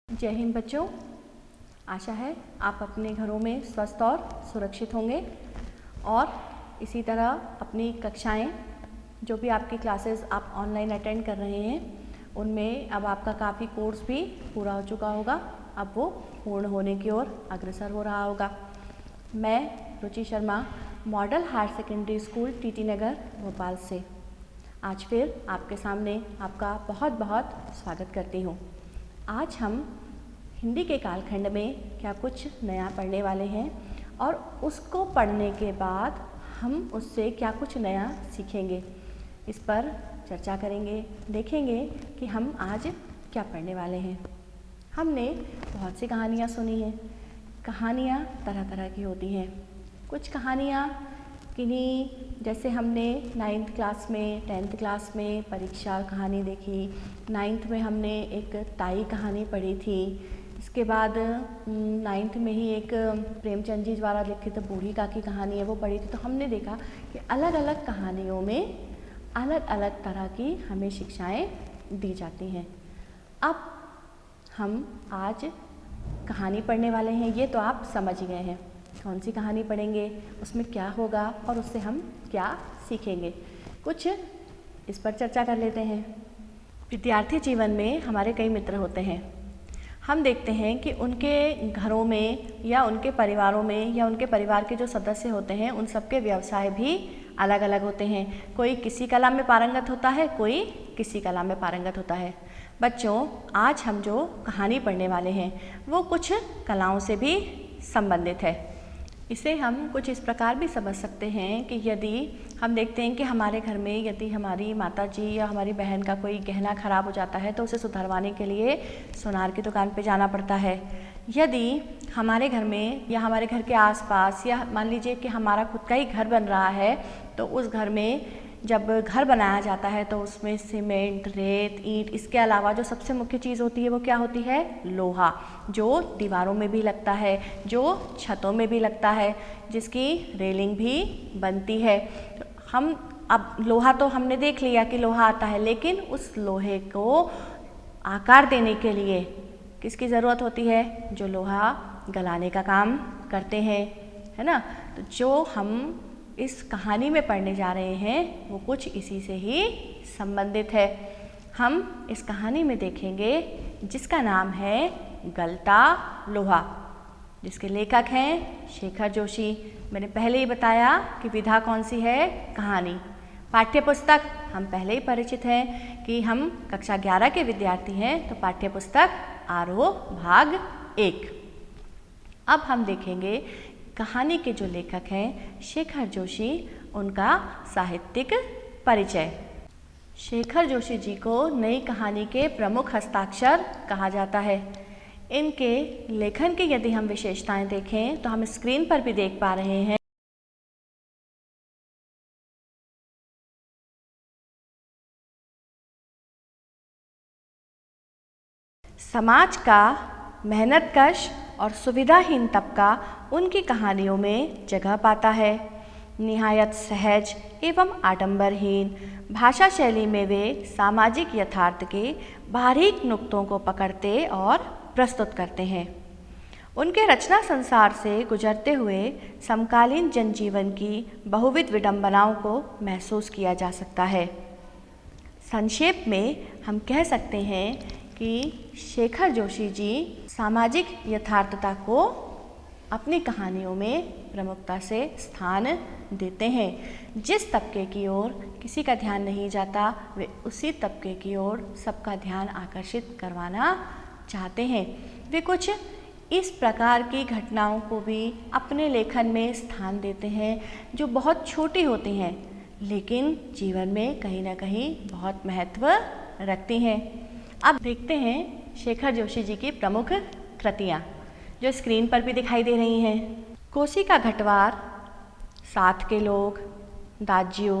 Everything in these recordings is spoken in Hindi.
जय हिंद बच्चों। आशा है आप अपने घरों में स्वस्थ और सुरक्षित होंगे और इसी तरह अपनी कक्षाएं, जो भी आपकी क्लासेस आप ऑनलाइन अटेंड कर रहे हैं उनमें अब आपका काफ़ी कोर्स भी पूरा हो चुका होगा। अब वो पूर्ण होने की ओर अग्रसर हो रहा होगा। मैं Ruchi Sharma, model higher secondary school TT Nagar Bhopal से आज फिर आपके सामने आपका बहुत बहुत स्वागत करती हूँ। आज हम हिंदी के कालखंड में क्या कुछ नया पढ़ने वाले हैं और उसको पढ़ने के बाद हम उससे क्या कुछ नया सीखेंगे, इस पर चर्चा करेंगे। देखेंगे कि हम आज क्या पढ़ने वाले हैं। हमने बहुत सी कहानियाँ सुनी हैं। कहानियाँ तरह तरह की होती हैं। कुछ कहानियाँ किन्हीं, जैसे हमने 9th क्लास में 10th क्लास में परीक्षा कहानी देखी। 9th में हमने एक ताई कहानी पढ़ी थी। इसके बाद 9th में ही एक प्रेमचंद जी द्वारा लिखित बूढ़ी काकी कहानी है, वो पढ़ी थी। तो हमने देखा कि अलग अलग कहानियों में अलग अलग तरह की हमें शिक्षाएं दी जाती हैं। अब हम आज कहानी पढ़ने वाले हैं, ये तो आप समझ गए हैं। कौन सी कहानी पढ़ेंगे, उसमें क्या होगा और उससे हम क्या सीखेंगे, कुछ इस पर चर्चा कर लेते हैं। विद्यार्थी जीवन में हमारे कई मित्र होते हैं। हम देखते हैं कि उनके घरों में या उनके परिवारों में या उनके परिवार के जो सदस्य होते हैं उन सबके व्यवसाय भी अलग अलग होते हैं। कोई किसी कला में पारंगत होता है, कोई किसी कला में पारंगत होता है। बच्चों, आज हम जो कहानी पढ़ने वाले हैं वो कुछ कलाओं से भी संबंधित है। इसे हम कुछ इस प्रकार भी समझ सकते हैं कि यदि हम देखते हैं कि हमारे घर में यदि हमारी माता जी या हमारी बहन का कोई गहना खराब हो जाता है तो उसे सुधरवाने के लिए सुनार की दुकान पे जाना पड़ता है। यदि हमारे घर में या हमारे घर के आसपास या मान लीजिए कि हमारा खुद का ही घर बन रहा है तो उस घर में जब घर बनाया जाता है तो उसमें सीमेंट, रेत, ईंट, इसके अलावा जो सबसे मुख्य चीज़ होती है वो क्या होती है? लोहा, जो दीवारों में भी लगता है, जो छतों में भी लगता है, जिसकी रेलिंग भी बनती है। हम अब लोहा तो हमने देख लिया कि लोहा आता है, लेकिन उस लोहे को आकार देने के लिए किसकी ज़रूरत होती है? जो लोहा गलाने का काम करते हैं, है ना। तो जो हम इस कहानी में पढ़ने जा रहे हैं वो कुछ इसी से ही संबंधित है। हम इस कहानी में देखेंगे जिसका नाम है गलता लोहा, जिसके लेखक हैं शेखर जोशी। मैंने पहले ही बताया कि विधा कौन सी है? कहानी। पाठ्य पुस्तक हम पहले ही परिचित हैं कि हम कक्षा 11 के विद्यार्थी हैं, तो पाठ्य पुस्तक आरोह भाग 1। अब हम देखेंगे कहानी के जो लेखक हैं शेखर जोशी, उनका साहित्यिक परिचय। शेखर जोशी जी को नई कहानी के प्रमुख हस्ताक्षर कहा जाता है। इनके लेखन की यदि हम विशेषताएं देखें तो हम स्क्रीन पर भी देख पा रहे हैं। समाज का मेहनतकश और सुविधाहीन तबका उनकी कहानियों में जगह पाता है। निहायत सहज एवं आडंबरहीन भाषा शैली में वे सामाजिक यथार्थ के बारीक नुक्तों को पकड़ते और प्रस्तुत करते हैं। उनके रचना संसार से गुजरते हुए समकालीन जनजीवन की बहुविध विडंबनाओं को महसूस किया जा सकता है। संक्षेप में हम कह सकते हैं कि शेखर जोशी जी सामाजिक यथार्थता को अपनी कहानियों में प्रमुखता से स्थान देते हैं। जिस तबके की ओर किसी का ध्यान नहीं जाता, वे उसी तबके की ओर सबका ध्यान आकर्षित करवाना चाहते हैं। वे कुछ इस प्रकार की घटनाओं को भी अपने लेखन में स्थान देते हैं जो बहुत छोटी होती हैं, लेकिन जीवन में कहीं ना कहीं बहुत महत्व रखती हैं। अब देखते हैं शेखर जोशी जी की प्रमुख कृतियाँ जो स्क्रीन पर भी दिखाई दे रही हैं। कोसी का घटवार, साथ के लोग, दाजियो,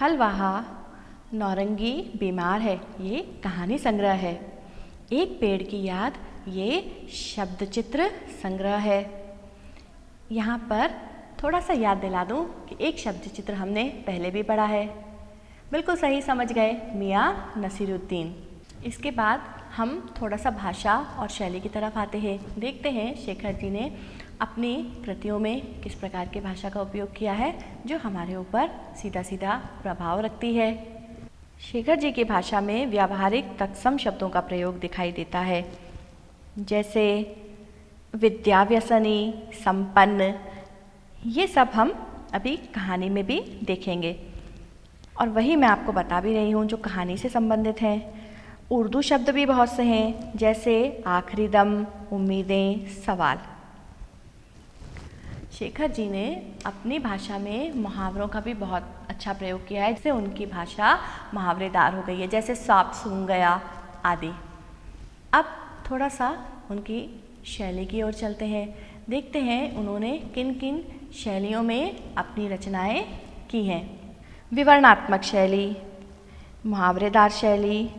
हलवाहा, नौरंगी बीमार है, ये कहानी संग्रह है। एक पेड़ की याद, ये शब्द चित्र संग्रह है। यहाँ पर थोड़ा सा याद दिला दूँ कि एक शब्द चित्र हमने पहले भी पढ़ा है। बिल्कुल सही समझ गए, मियाँ नसीरुद्दीन। इसके बाद हम थोड़ा सा भाषा और शैली की तरफ आते हैं। देखते हैं शेखर जी ने अपनी कृतियों में किस प्रकार की भाषा का उपयोग किया है जो हमारे ऊपर सीधा सीधा प्रभाव रखती है। शेखर जी की भाषा में व्यावहारिक तत्सम शब्दों का प्रयोग दिखाई देता है, जैसे विद्याव्यसनी, संपन्न। ये सब हम अभी कहानी में भी देखेंगे और वही मैं आपको बता भी रही हूँ जो कहानी से संबंधित हैं। उर्दू शब्द भी बहुत से हैं, जैसे आखिरी दम, उम्मीदें, सवाल। शेखर जी ने अपनी भाषा में मुहावरों का भी बहुत अच्छा प्रयोग किया है, जिससे उनकी भाषा मुहावरेदार हो गई है, जैसे सांप सूंघ गया आदि। अब थोड़ा सा उनकी शैली की ओर चलते हैं। देखते हैं उन्होंने किन किन शैलियों में अपनी रचनाएं की हैं। विवरणात्मक शैली, मुहावरेदार शैली,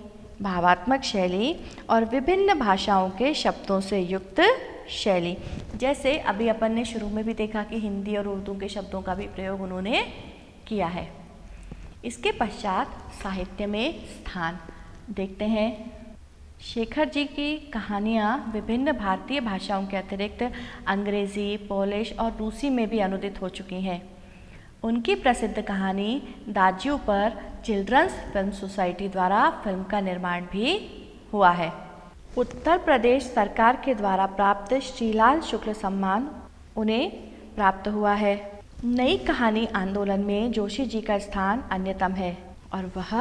भावात्मक शैली और विभिन्न भाषाओं के शब्दों से युक्त शैली। जैसे अभी अपन ने शुरू में भी देखा कि हिंदी और उर्दू के शब्दों का भी प्रयोग उन्होंने किया है। इसके पश्चात साहित्य में स्थान देखते हैं। शेखर जी की कहानियाँ विभिन्न भारतीय भाषाओं के अतिरिक्त अंग्रेज़ी, पोलिश और रूसी में भी अनुदित हो चुकी हैं। उनकी प्रसिद्ध कहानी दाजियों पर चिल्ड्रंस फिल्म सोसाइटी द्वारा फिल्म का निर्माण भी हुआ है। उत्तर प्रदेश सरकार के द्वारा प्राप्त श्रीलाल शुक्ल सम्मान उन्हें प्राप्त हुआ है। नई कहानी आंदोलन में जोशी जी का स्थान अन्यतम है और वह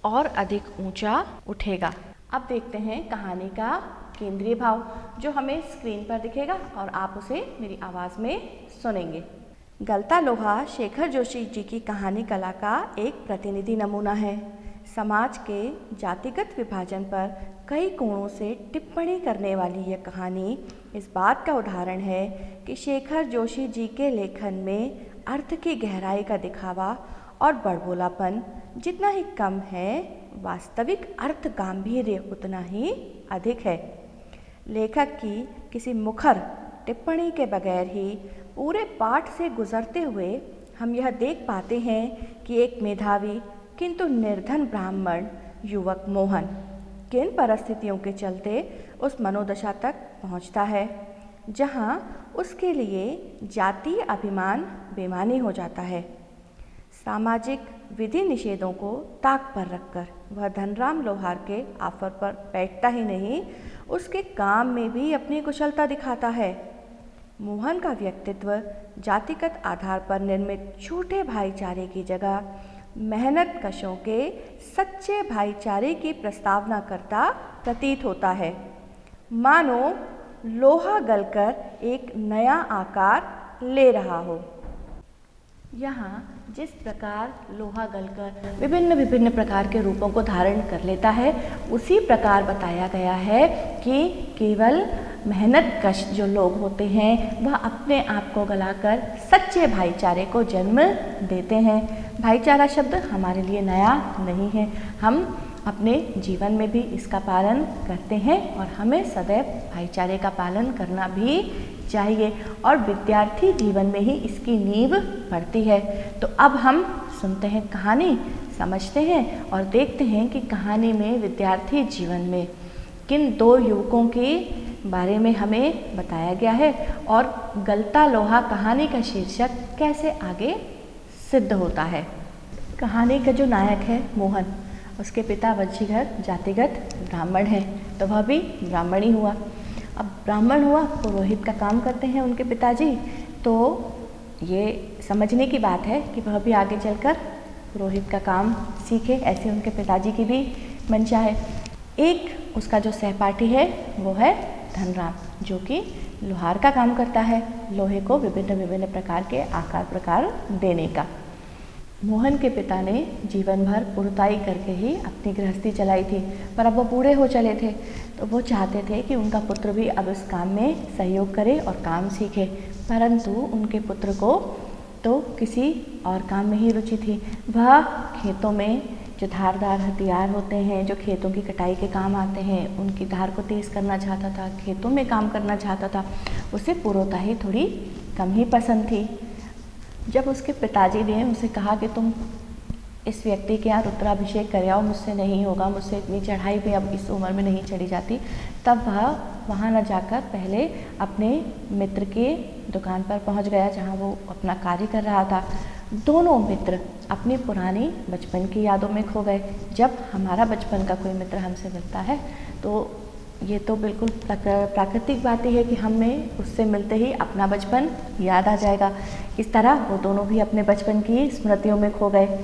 और अधिक ऊंचा उठेगा। अब देखते हैं कहानी का केंद्रीय भाव, जो हमें स्क्रीन पर दिखेगा और आप उसे मेरी आवाज़ में सुनेंगे। गलता लोहा शेखर जोशी जी की कहानी कला का एक प्रतिनिधि नमूना है। समाज के जातिगत विभाजन पर कई कोणों से टिप्पणी करने वाली यह कहानी इस बात का उदाहरण है कि शेखर जोशी जी के लेखन में अर्थ की गहराई का दिखावा और बड़बोलापन जितना ही कम है, वास्तविक अर्थ गांभीर्य उतना ही अधिक है। लेखक की किसी मुखर टिप्पणी के बगैर ही पूरे पाठ से गुजरते हुए हम यह देख पाते हैं कि एक मेधावी किंतु निर्धन ब्राह्मण युवक मोहन किन परिस्थितियों के चलते उस मनोदशा तक पहुंचता है जहां उसके लिए जातीय अभिमान बेमानी हो जाता है। सामाजिक विधि निषेधों को ताक पर रखकर वह धनराम लोहार के ऑफर पर बैठता ही नहीं, उसके काम में भी अपनी कुशलता दिखाता है। मोहन का व्यक्तित्व जातिगत आधार पर निर्मित छोटे भाईचारे की जगह मेहनत कशों के सच्चे भाईचारे की प्रस्तावना करता प्रतीत होता है, मानो लोहा गलकर एक नया आकार ले रहा हो। यहाँ जिस प्रकार लोहा गलकर विभिन्न विभिन्न प्रकार के रूपों को धारण कर लेता है, उसी प्रकार बताया गया है कि केवल मेहनत कश जो लोग होते हैं वह अपने आप को गलाकर सच्चे भाईचारे को जन्म देते हैं। भाईचारा शब्द हमारे लिए नया नहीं है, हम अपने जीवन में भी इसका पालन करते हैं और हमें सदैव भाईचारे का पालन करना भी चाहिए और विद्यार्थी जीवन में ही इसकी नींव पड़ती है। तो अब हम सुनते हैं कहानी, समझते हैं और देखते हैं कि कहानी में विद्यार्थी जीवन में किन दो युवकों के बारे में हमें बताया गया है और गलता लोहा कहानी का शीर्षक कैसे आगे सिद्ध होता है। कहानी का जो नायक है मोहन, उसके पिता वंशीधर जातिगत ब्राह्मण हैं, तो वह भी ब्राह्मण ही हुआ। अब ब्राह्मण हुआ, पुरोहित का काम करते हैं उनके पिताजी, तो ये समझने की बात है कि वह भी आगे चलकर पुरोहित का काम सीखे, ऐसे उनके पिताजी की भी मंशा है। एक उसका जो सहपाठी है वो है धनराम, जो कि लोहार का काम करता है, लोहे को विभिन्न विभिन्न प्रकार के आकार प्रकार देने का। मोहन के पिता ने जीवन भर पुरताई करके ही अपनी गृहस्थी चलाई थी, पर अब वो बूढ़े हो चले थे, तो वो चाहते थे कि उनका पुत्र भी अब इस काम में सहयोग करे और काम सीखे, परंतु उनके पुत्र को तो किसी और काम में ही रुचि थी। वह खेतों में जो धारदार हथियार होते हैं, जो खेतों की कटाई के काम आते हैं, उनकी धार को तेज़ करना चाहता था, खेतों में काम करना चाहता था। उसे पुरोताई थोड़ी कम ही पसंद थी। जब उसके पिताजी ने उसे कहा कि तुम इस व्यक्ति के यहाँ रुद्राभिषेक कर आओ, मुझसे नहीं होगा, मुझसे इतनी चढ़ाई भी अब इस उम्र में नहीं चढ़ी जाती, तब वह वहाँ न जाकर पहले अपने मित्र के दुकान पर पहुँच गया जहाँ वो अपना कार्य कर रहा था। दोनों मित्र अपनी पुरानी बचपन की यादों में खो गए। जब हमारा बचपन का कोई मित्र हमसे मिलता है तो ये तो बिल्कुल प्राकृतिक बात ही है कि हमें उससे मिलते ही अपना बचपन याद आ जाएगा। इस तरह वो दोनों भी अपने बचपन की स्मृतियों में खो गए।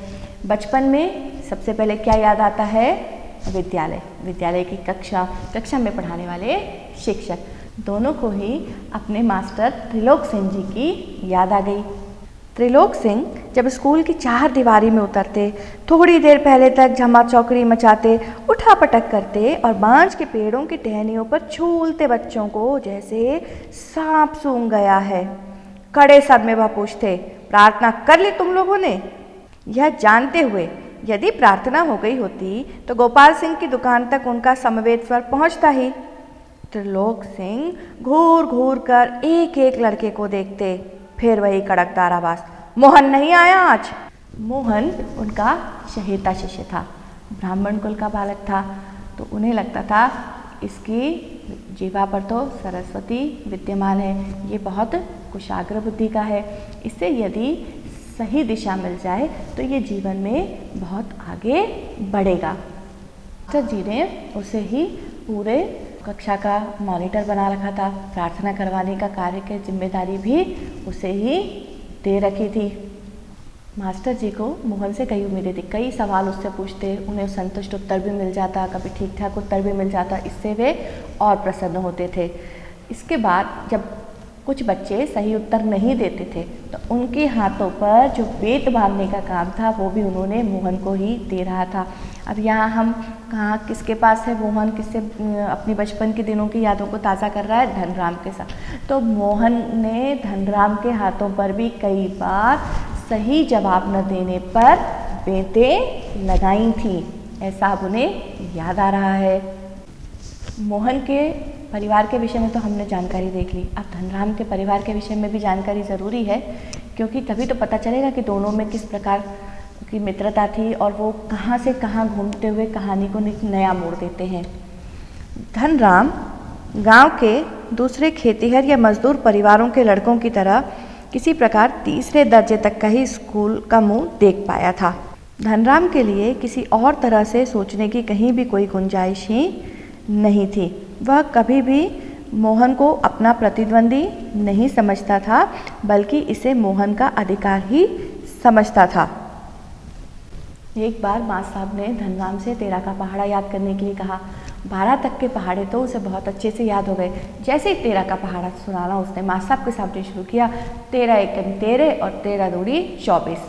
बचपन में सबसे पहले क्या याद आता है? विद्यालय की कक्षा में पढ़ाने वाले शिक्षक। दोनों को ही अपने मास्टर त्रिलोक सिंह जी की याद आ गई। त्रिलोक सिंह जब स्कूल की चार दीवारी में उतरते, थोड़ी देर पहले तक झमा चौकड़ी मचाते, उठा पटक करते और बांज के पेड़ों की टहनियों पर झूलते बच्चों को जैसे सांप सूंघ गया है। कड़े सर में वह पूछते, प्रार्थना कर ली तुम लोगों ने? यह जानते हुए यदि प्रार्थना हो गई होती तो गोपाल सिंह की दुकान तक उनका समवेत स्वर पहुंचता ही। त्रिलोक सिंह घूर घूर कर एक एक लड़के को देखते, फिर वही कड़कदार आवाज, मोहन नहीं आया आज? मोहन उनका चहेता शिष्य था, ब्राह्मण कुल का बालक था, तो उन्हें लगता था इसकी जीवा पर तो सरस्वती विद्यमान है, ये बहुत कुशाग्र बुद्धि का है, इससे यदि सही दिशा मिल जाए तो ये जीवन में बहुत आगे बढ़ेगा। मास्टर जी ने उसे ही पूरे कक्षा का मॉनिटर बना रखा था, प्रार्थना करवाने का कार्य की जिम्मेदारी भी उसे ही दे रखी थी। मास्टर जी को मोहन से कई उम्मीदें थी, कई सवाल उससे पूछते, उन्हें संतुष्ट उत्तर भी मिल जाता, कभी ठीक ठाक उत्तर भी मिल जाता, इससे वे और प्रसन्न होते थे। इसके बाद जब कुछ बच्चे सही उत्तर नहीं देते थे तो उनके हाथों पर जो बेत बांधने का काम था वो भी उन्होंने मोहन को ही दे रहा था। अब यहाँ हम कहाँ किसके पास है? मोहन किससे अपनी बचपन के दिनों की यादों को ताज़ा कर रहा है? धनराम के साथ। तो मोहन ने धनराम के हाथों पर भी कई बार सही जवाब न देने पर बेतें लगाई थी, ऐसा अब उन्हें याद आ रहा है। मोहन के परिवार के विषय में तो हमने जानकारी देख ली, अब धनराम के परिवार के विषय में भी जानकारी ज़रूरी है, क्योंकि तभी तो पता चलेगा कि दोनों में किस प्रकार की मित्रता थी और वो कहाँ से कहाँ घूमते हुए कहानी को नया मोड़ देते हैं। धनराम गांव के दूसरे खेतीहर या मजदूर परिवारों के लड़कों की तरह किसी प्रकार तीसरे दर्जे तक का ही स्कूल का मुंह देख पाया था। धनराम के लिए किसी और तरह से सोचने की कहीं भी कोई गुंजाइश ही नहीं थी। वह कभी भी मोहन को अपना प्रतिद्वंदी नहीं समझता था, बल्कि इसे मोहन का अधिकार ही समझता था। एक बार मास्टर साहब ने धनराम से 13 का पहाड़ा याद करने के लिए कहा। 12 तक के पहाड़े तो उसे बहुत अच्छे से याद हो गए। जैसे ही 13 का पहाड़ा सुनाना उसने मास्टर साहब के सामने शुरू किया, 13 एकम 13 और 13 दूनी 24।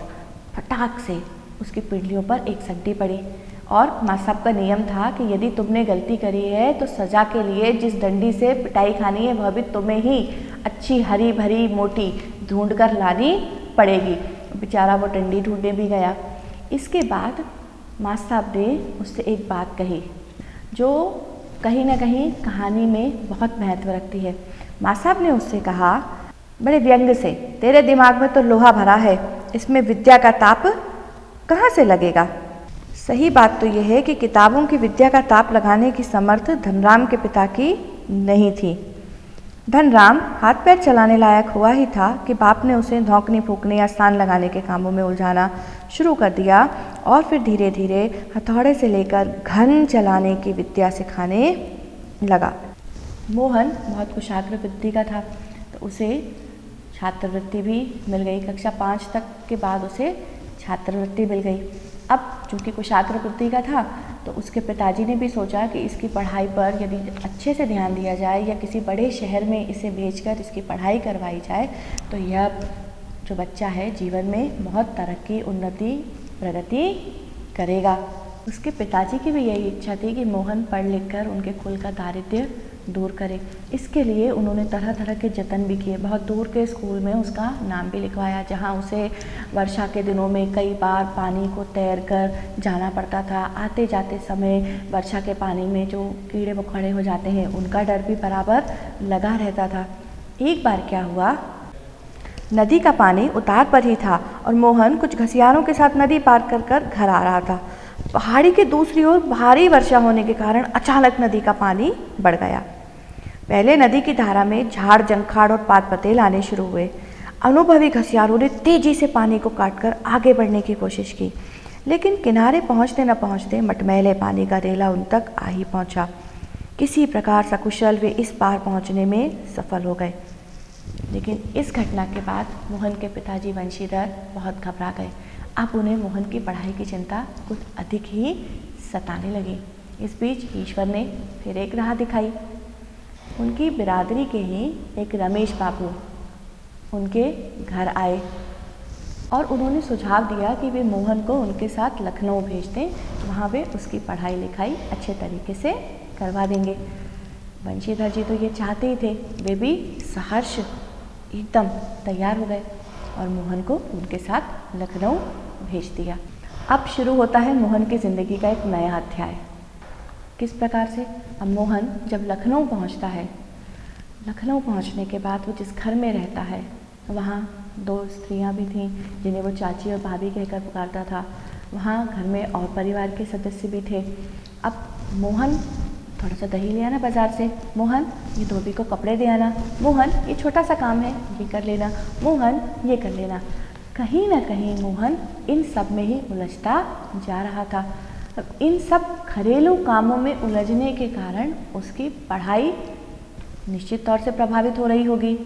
फटाक से उसकी पिंडलियों पर एक सड्डी पड़ी और मास्टर साहब का नियम था कि यदि तुमने गलती करी है तो सजा के लिए जिस डंडी से पिटाई खानी है वह भी तुम्हें ही अच्छी हरी भरी मोटी ढूंढ कर लानी पड़ेगी। बेचारा वो डंडी ढूंढने भी गया। इसके बाद मास्टर साहब ने उससे एक बात कही जो कहीं ना कहीं कहानी में बहुत महत्व रखती है। मास्टर साहब ने उससे कहा बड़े व्यंग से, तेरे दिमाग में तो लोहा भरा है, इसमें विद्या का ताप कहाँ से लगेगा? सही बात तो यह है कि किताबों की विद्या का ताप लगाने की समर्थ धनराम के पिता की नहीं थी। धनराम हाथ पैर चलाने लायक हुआ ही था कि बाप ने उसे धौंकने फूकने या स्थान लगाने के कामों में उलझाना शुरू कर दिया और फिर धीरे धीरे हथौड़े से लेकर घन चलाने की विद्या सिखाने लगा। मोहन बहुत कुशाग्र बुद्धि का था, तो उसे छात्रवृत्ति भी मिल गई। कक्षा 5 तक के बाद उसे छात्रवृत्ति मिल गई। अब चूँकि कुशाग्र बुद्धि का था तो उसके पिताजी ने भी सोचा कि इसकी पढ़ाई पर यदि अच्छे से ध्यान दिया जाए या किसी बड़े शहर में इसे भेजकर इसकी पढ़ाई करवाई जाए तो यह जो बच्चा है जीवन में बहुत तरक्की, उन्नति, प्रगति करेगा। उसके पिताजी की भी यही इच्छा थी कि मोहन पढ़ लिख कर उनके कुल का दारिद्र्य दूर करे। इसके लिए उन्होंने तरह तरह के जतन भी किए। बहुत दूर के स्कूल में उसका नाम भी लिखवाया, जहाँ उसे वर्षा के दिनों में कई बार पानी को तैर कर जाना पड़ता था। आते जाते समय वर्षा के पानी में जो कीड़े मकोड़े हो जाते हैं उनका डर भी बराबर लगा रहता था। एक बार क्या हुआ, नदी का पानी उतार पर ही था और मोहन कुछ घसियारों के साथ नदी पार कर कर घर आ रहा था। पहाड़ी के दूसरी ओर भारी वर्षा होने के कारण अचानक नदी का पानी बढ़ गया। पहले नदी की धारा में झाड़, जंखाड़ और पात पतेल आने शुरू हुए। अनुभवी घसियारों ने तेजी से पानी को काटकर आगे बढ़ने की कोशिश की, लेकिन किनारे पहुंचते न पहुंचते मटमैले पानी का रेला उन तक आ ही पहुंचा। किसी प्रकार सकुशल वे इस पार पहुंचने में सफल हो गए। लेकिन इस घटना के बाद मोहन के पिताजी वंशीधर बहुत घबरा गए। अब उन्हें मोहन की पढ़ाई की चिंता कुछ अधिक ही सताने लगी। इस बीच ईश्वर ने फिर एक राह दिखाई। उनकी बिरादरी के ही एक रमेश बाबू उनके घर आए और उन्होंने सुझाव दिया कि वे मोहन को उनके साथ लखनऊ भेज दें, वहाँ वे उसकी पढ़ाई लिखाई अच्छे तरीके से करवा देंगे। वंशीधर जी तो ये चाहते ही थे। वे भी सहर्ष एकदम तैयार हो गए और मोहन को उनके साथ लखनऊ भेज दिया। अब शुरू होता है मोहन की ज़िंदगी का एक नया अध्याय। किस प्रकार से? अब मोहन जब लखनऊ पहुंचता है, लखनऊ पहुंचने के बाद वो जिस घर में रहता है वहाँ 2 स्त्रियाँ भी थीं जिन्हें वो चाची और भाभी कहकर पुकारता था। वहाँ घर में और परिवार के सदस्य भी थे। अब मोहन थोड़ा सा दही ले आना बाज़ार से, मोहन ये धोबी को कपड़े दे आना, मोहन ये छोटा सा काम है ये कर लेना, मोहन ये कर लेना। कहीं ना कहीं मोहन इन सब में ही उलझता जा रहा था। अब इन सब घरेलू कामों में उलझने के कारण उसकी पढ़ाई निश्चित तौर से प्रभावित हो रही होगी।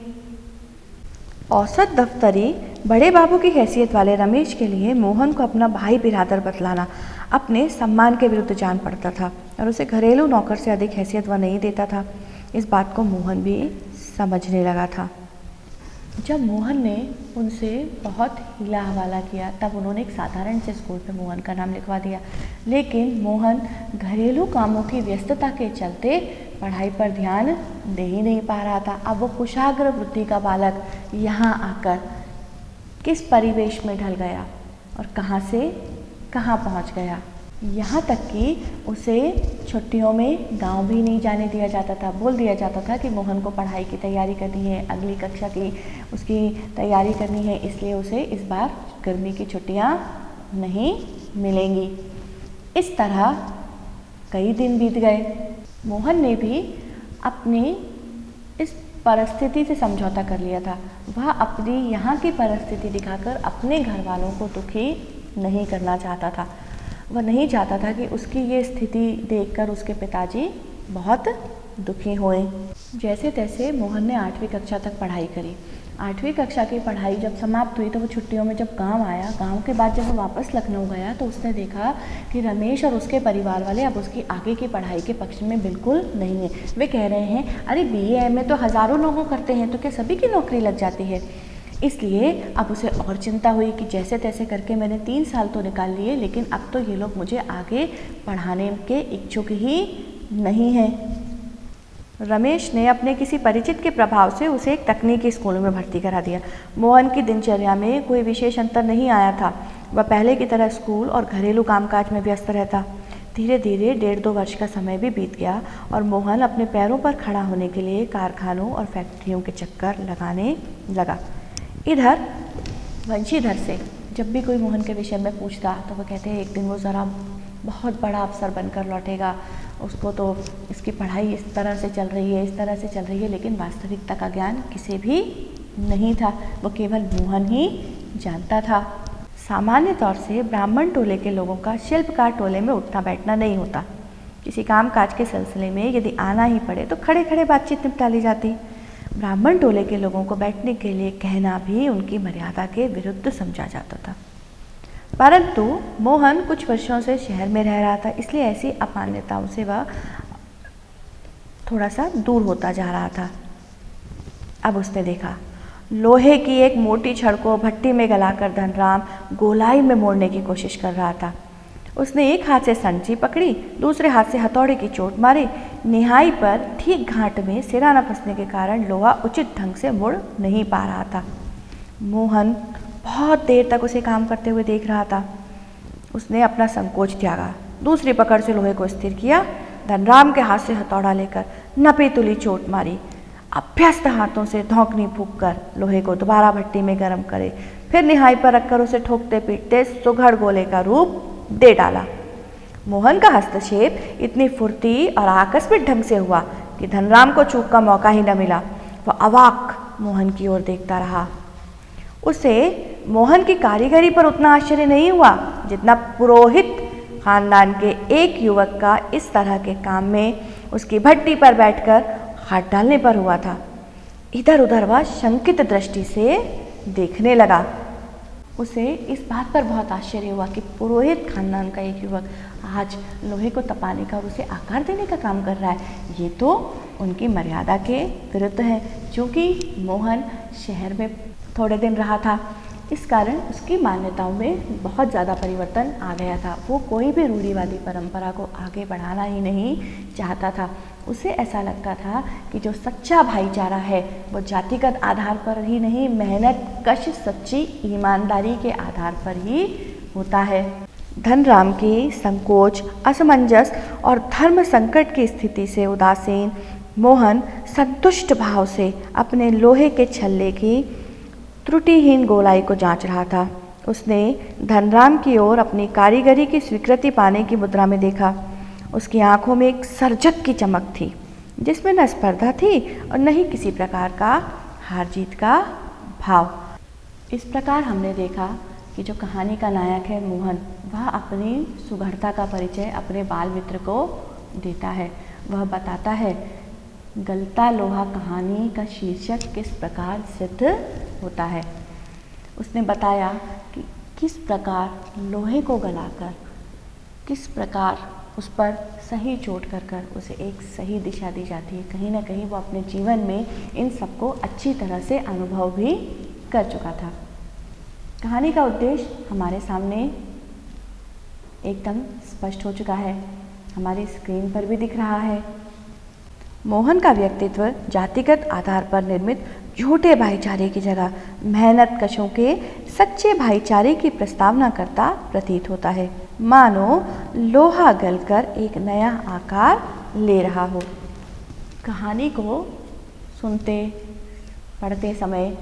औसत दफ्तरी बड़े बाबू की हैसियत वाले रमेश के लिए मोहन को अपना भाई बिरादर बतलाना अपने सम्मान के विरुद्ध जान पड़ता था और उसे घरेलू नौकर से अधिक हैसियत वह नहीं देता था। इस बात को मोहन भी समझने लगा था। जब मोहन ने उनसे बहुत हीला हवाला किया तब उन्होंने एक साधारण से स्कूल पे मोहन का नाम लिखवा दिया, लेकिन मोहन घरेलू कामों की व्यस्तता के चलते पढ़ाई पर ध्यान दे ही नहीं पा रहा था। अब वो कुशाग्र बुद्धि का बालक यहाँ आकर किस परिवेश में ढल गया और कहाँ से कहाँ पहुँच गया। यहाँ तक कि उसे छुट्टियों में गांव भी नहीं जाने दिया जाता था। बोल दिया जाता था कि मोहन को पढ़ाई की तैयारी करनी है, अगली कक्षा की उसकी तैयारी करनी है, इसलिए उसे इस बार गर्मी की छुट्टियाँ नहीं मिलेंगी। इस तरह कई दिन बीत गए। मोहन ने भी अपनी इस परिस्थिति से समझौता कर लिया था। वह अपनी यहाँ की परिस्थिति दिखाकर अपने घर वालों को दुखी नहीं करना चाहता था। वह नहीं चाहता था कि उसकी ये स्थिति देखकर उसके पिताजी बहुत दुखी हुए। जैसे तैसे मोहन ने 8वीं कक्षा तक पढ़ाई करी। 8वीं कक्षा की पढ़ाई जब समाप्त हुई तो वो छुट्टियों में जब गांव आया, गांव के बाद जब वो वापस लखनऊ गया तो उसने देखा कि रमेश और उसके परिवार वाले अब उसकी आगे की पढ़ाई के पक्ष में बिल्कुल नहीं है। वे कह रहे हैं, अरे BA MA तो हज़ारों लोगों करते हैं, तो क्या सभी की नौकरी लग जाती है? इसलिए अब उसे और चिंता हुई कि जैसे तैसे करके मैंने 3 साल तो निकाल लिए, लेकिन अब तो ये लोग मुझे आगे पढ़ाने के इच्छुक ही नहीं हैं। रमेश ने अपने किसी परिचित के प्रभाव से उसे एक तकनीकी स्कूल में भर्ती करा दिया। मोहन की दिनचर्या में कोई विशेष अंतर नहीं आया था। वह पहले की तरह स्कूल और घरेलू कामकाज में व्यस्त रहता। धीरे धीरे 1.5-2 वर्ष का समय भी बीत गया और मोहन अपने पैरों पर खड़ा होने के लिए कारखानों और फैक्ट्रियों के चक्कर लगाने लगा। इधर वंशीधर से जब भी कोई मोहन के विषय में पूछता तो वह कहते हैं एक दिन वो ज़रा बहुत बड़ा अफसर बनकर लौटेगा, उसको तो इसकी पढ़ाई इस तरह से चल रही है, इस तरह से चल रही है, लेकिन वास्तविकता का ज्ञान किसी भी नहीं था। वो केवल मोहन ही जानता था। सामान्य तौर से ब्राह्मण टोले के लोगों का शिल्पकार टोले में उठना बैठना नहीं होता। किसी काम काज के सिलसिले में यदि आना ही पड़े तो खड़े खड़े बातचीत निपटा ली जाती। ब्राह्मण टोले के लोगों को बैठने के लिए कहना भी उनकी मर्यादा के विरुद्ध समझा जाता था। परंतु मोहन कुछ वर्षों से शहर में रह रहा था, इसलिए ऐसी अमान्यताओं से वह थोड़ा सा दूर होता जा रहा था। अब उसने देखा लोहे की एक मोटी छड़ को भट्टी में गलाकर धनराम गोलाई में मोड़ने की कोशिश कर रहा था। उसने एक हाथ से संची पकड़ी, दूसरे हाथ से हथौड़े की चोट मारी। निहाई पर ठीक घाट में सिरा न फंसने के कारण लोहा उचित ढंग से मुड़ नहीं पा रहा था। मोहन बहुत देर तक उसे काम करते हुए देख रहा था। उसने अपना संकोच त्यागा, दूसरी पकड़ से लोहे को स्थिर किया, धनराम के हाथ से हथौड़ा लेकर नपी तुली चोट मारी। अभ्यस्त हाथों से धौंकनी फूंक कर लोहे को दोबारा भट्टी में गर्म करे, फिर निहाई पर रखकर उसे ठोकते पीटते सुघड़ गोले का रूप दे डाला। मोहन का हस्तक्षेप इतनी फुर्ती और आकस्मिक ढंग से हुआ कि धनराम को चूक का मौका ही न मिला। वह अवाक मोहन की ओर देखता रहा। उसे मोहन की कारीगरी पर उतना आश्चर्य नहीं हुआ जितना पुरोहित खानदान के एक युवक का इस तरह के काम में उसकी भट्टी पर बैठकर हाथ डालने पर हुआ था। इधर उधर वह शंकित दृष्टि से देखने लगा। उसे इस बात पर बहुत आश्चर्य हुआ कि पुरोहित खानदान का एक युवक आज लोहे को तपाने का और उसे आकार देने का काम कर रहा है। ये तो उनकी मर्यादा के विरुद्ध है। क्योंकि मोहन शहर में थोड़े दिन रहा था, इस कारण उसकी मान्यताओं में बहुत ज़्यादा परिवर्तन आ गया था। वो कोई भी रूढ़िवादी परंपरा को आगे बढ़ाना ही नहीं चाहता था। उसे ऐसा लगता था कि जो सच्चा भाईचारा है वो जातिगत आधार पर ही नहीं, मेहनत कश सच्ची ईमानदारी के आधार पर ही होता है। धनराम की संकोच, असमंजस और धर्म संकट की स्थिति से उदासीन मोहन संतुष्ट भाव से अपने लोहे के छल्ले की त्रुटिहीन गोलाई को जांच रहा था। उसने धनराम की ओर अपनी कारीगरी की स्वीकृति पाने की मुद्रा में देखा। उसकी आंखों में एक सर्जक की चमक थी जिसमें न स्पर्धा थी और न ही किसी प्रकार का हार जीत का भाव। इस प्रकार हमने देखा कि जो कहानी का नायक है मोहन, वह अपनी सुघड़ता का परिचय अपने बाल मित्र को देता है। वह बताता है गलता लोहा कहानी का शीर्षक किस प्रकार सिद्ध होता है। उसने बताया कि किस प्रकार लोहे को गलाकर, किस प्रकार उस पर सही चोट कर कर उसे एक सही दिशा दी जाती है। कहीं ना कहीं वो अपने जीवन में इन सबको अच्छी तरह से अनुभव भी कर चुका था। कहानी का उद्देश्य हमारे सामने एकदम स्पष्ट हो चुका है, हमारी स्क्रीन पर भी दिख रहा है। मोहन का व्यक्तित्व जातिगत आधार पर निर्मित झूठे भाईचारे की जगह मेहनत कशों के सच्चे भाईचारे की प्रस्तावना करता प्रतीत होता है, मानो लोहा गलकर एक नया आकार ले रहा हो। कहानी को सुनते पढ़ते समय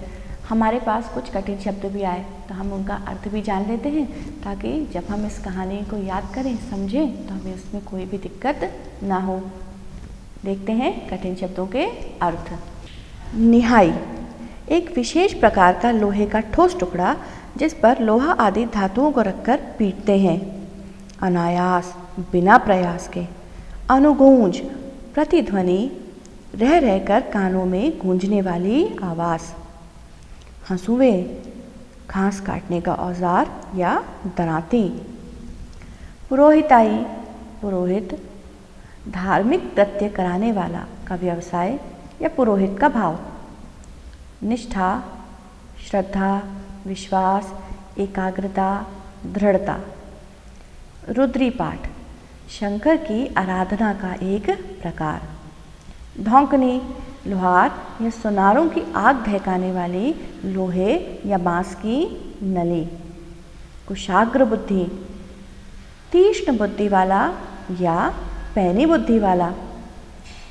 हमारे पास कुछ कठिन शब्द भी आए तो हम उनका अर्थ भी जान लेते हैं, ताकि जब हम इस कहानी को याद करें, समझें, तो हमें उसमें कोई भी दिक्कत ना हो। देखते हैं कठिन शब्दों के अर्थ। निहाई, एक विशेष प्रकार का लोहे का ठोस टुकड़ा जिस पर लोहा आदि धातुओं को रखकर पीटते हैं। अनायास, बिना प्रयास के। अनुगूंज, प्रतिध्वनि, रह रहकर कानों में गूंजने वाली आवाज़। हंसुए, घास काटने का औजार या दरांती। पुरोहिताई, पुरोहित, धार्मिक कृत्य कराने वाला का व्यवसाय या पुरोहित का भाव। निष्ठा, श्रद्धा, विश्वास, एकाग्रता, दृढ़ता। रुद्री पाठ, शंकर की आराधना का एक प्रकार। धौंकनी, लोहार या सुनारों की आग बहकाने वाली लोहे या बांस की नली। कुशाग्र बुद्धि, तीक्ष्ण बुद्धि वाला या पैनी बुद्धि वाला।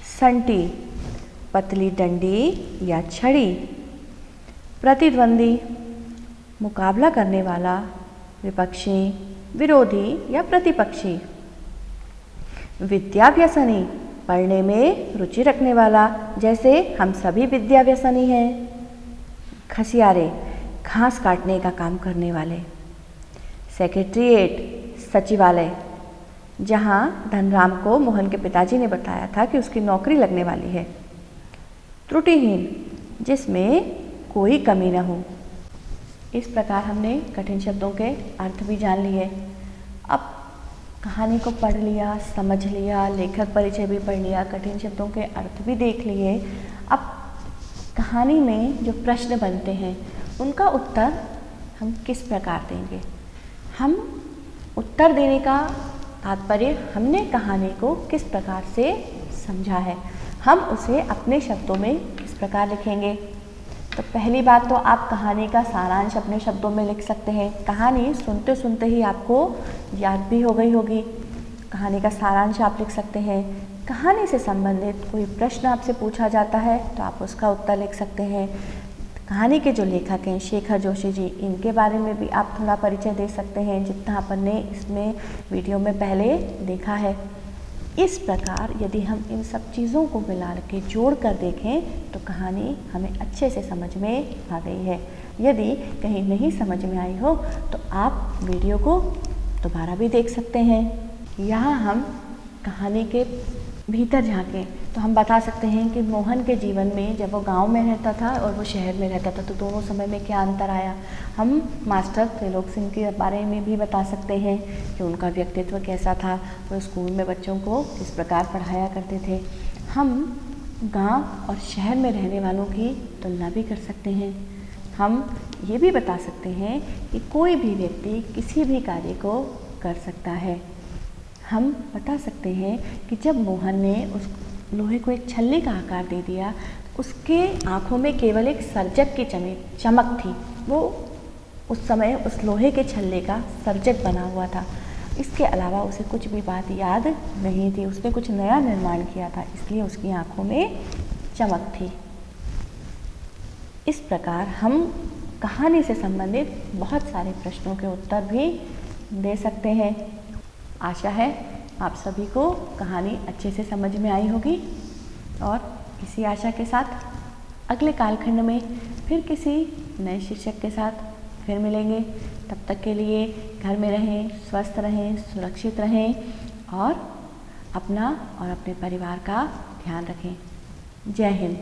संटी, पतली डंडी या छड़ी। प्रतिद्वंदी, मुकाबला करने वाला, विपक्षी, विरोधी या प्रतिपक्षी। विद्या व्यसनी, पढ़ने में रुचि रखने वाला, जैसे हम सभी विद्या व्यसनी हैं। खसियारे, घास काटने का काम करने वाले। सेक्रेटरीएट, सचिवालय, जहाँ धनराम को मोहन के पिताजी ने बताया था कि उसकी नौकरी लगने वाली है। त्रुटिहीन, जिसमें कोई कमी न हो। इस प्रकार हमने कठिन शब्दों के अर्थ भी जान लिए। अब कहानी को पढ़ लिया, समझ लिया, लेखक परिचय भी पढ़ लिया, कठिन शब्दों के अर्थ भी देख लिए। अब कहानी में जो प्रश्न बनते हैं उनका उत्तर हम किस प्रकार देंगे। हम उत्तर देने का तात्पर्य हमने कहानी को किस प्रकार से समझा है, हम उसे अपने शब्दों में किस प्रकार लिखेंगे। तो पहली बात तो आप कहानी का सारांश अपने शब्दों में लिख सकते हैं। कहानी सुनते सुनते ही आपको याद भी हो गई होगी। कहानी का सारांश आप लिख सकते हैं। कहानी से संबंधित कोई प्रश्न आपसे पूछा जाता है तो आप उसका उत्तर लिख सकते हैं। कहानी के जो लेखक हैं शेखर जोशी जी, इनके बारे में भी आप थोड़ा परिचय दे सकते हैं जितना अपन ने इसमें वीडियो में पहले देखा है। इस प्रकार यदि हम इन सब चीज़ों को मिला के जोड़ कर देखें तो कहानी हमें अच्छे से समझ में आ गई है। यदि कहीं नहीं समझ में आई हो तो आप वीडियो को दोबारा भी देख सकते हैं। यहाँ हम कहानी के भीतर झांकें तो हम बता सकते हैं कि मोहन के जीवन में जब वो गांव में रहता था और वो शहर में रहता था तो दोनों समय में क्या अंतर आया। हम मास्टर त्रिलोक सिंह के बारे में भी बता सकते हैं कि उनका व्यक्तित्व कैसा था, वो स्कूल में बच्चों को किस प्रकार पढ़ाया करते थे। हम गांव और शहर में रहने वालों की तुलना भी कर सकते हैं। हम ये भी बता सकते हैं कि कोई भी व्यक्ति किसी भी कार्य को कर सकता है। हम बता सकते हैं कि जब मोहन ने उस लोहे को एक छल्ले का आकार दे दिया, उसके आँखों में केवल एक सर्जक की चमक थी। वो उस समय उस लोहे के छल्ले का सर्जक बना हुआ था, इसके अलावा उसे कुछ भी बात याद नहीं थी। उसने कुछ नया निर्माण किया था, इसलिए उसकी आँखों में चमक थी। इस प्रकार हम कहानी से संबंधित बहुत सारे प्रश्नों के उत्तर भी दे सकते हैं। आशा है आप सभी को कहानी अच्छे से समझ में आई होगी और इसी आशा के साथ अगले कालखंड में फिर किसी नए शिक्षक के साथ फिर मिलेंगे। तब तक के लिए घर में रहें, स्वस्थ रहें, सुरक्षित रहें और अपना और अपने परिवार का ध्यान रखें। जय हिंद।